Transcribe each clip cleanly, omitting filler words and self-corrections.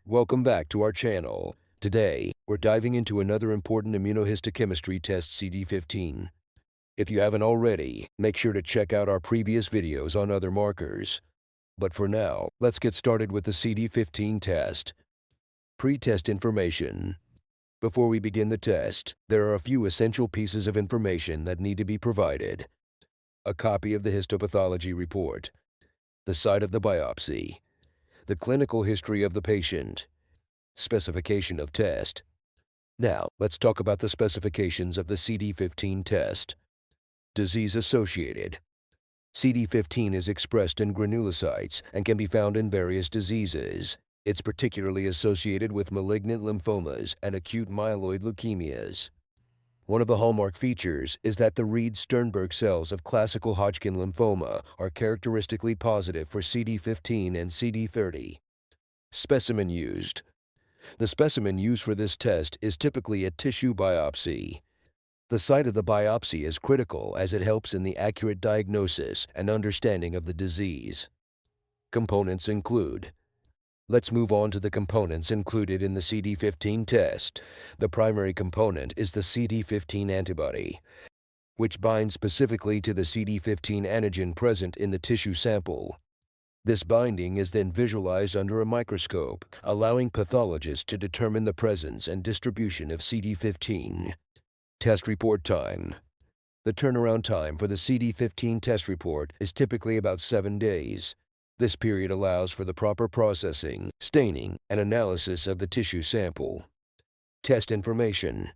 Welcome back to our channel. Today, we're diving into another important immunohistochemistry test, CD15. If you haven't already, make sure to check out our previous videos on other markers. But for now, let's get started with the CD15 test. Pre-test information. Before we begin the test, there are a few essential pieces of information that need to be provided. A copy of the histopathology report, the site of the biopsy, the clinical history of the patient, specification of test. Now, let's talk about the specifications of the CD15 test. Disease-associated. CD15 is expressed in granulocytes and can be found in various diseases. It's particularly associated with malignant lymphomas and acute myeloid leukemias. One of the hallmark features is that the Reed-Sternberg cells of classical Hodgkin lymphoma are characteristically positive for CD15 and CD30. Specimen used. The specimen used for this test is typically a tissue biopsy. The site of the biopsy is critical as it helps in the accurate diagnosis and understanding of the disease. Components include. Let's move on to the components included in the CD15 test. The primary component is the CD15 antibody, which binds specifically to the CD15 antigen present in the tissue sample. This binding is then visualized under a microscope, allowing pathologists to determine the presence and distribution of CD15. Test report time. The turnaround time for the CD15 test report is typically about 7 days. This period allows for the proper processing, staining, and analysis of the tissue sample. Test information.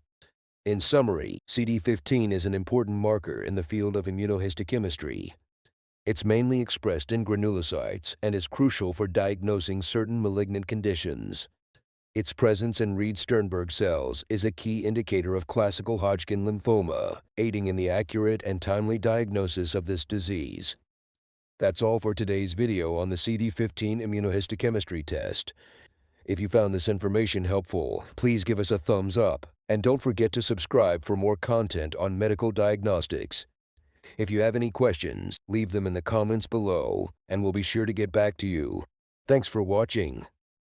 In summary, CD15 is an important marker in the field of immunohistochemistry. It's mainly expressed in granulocytes and is crucial for diagnosing certain malignant conditions. Its presence in Reed-Sternberg cells is a key indicator of classical Hodgkin lymphoma, aiding in the accurate and timely diagnosis of this disease. That's all for today's video on the CD15 immunohistochemistry test. If you found this information helpful, please give us a thumbs up, and don't forget to subscribe for more content on medical diagnostics. If you have any questions, leave them in the comments below, and we'll be sure to get back to you. Thanks for watching.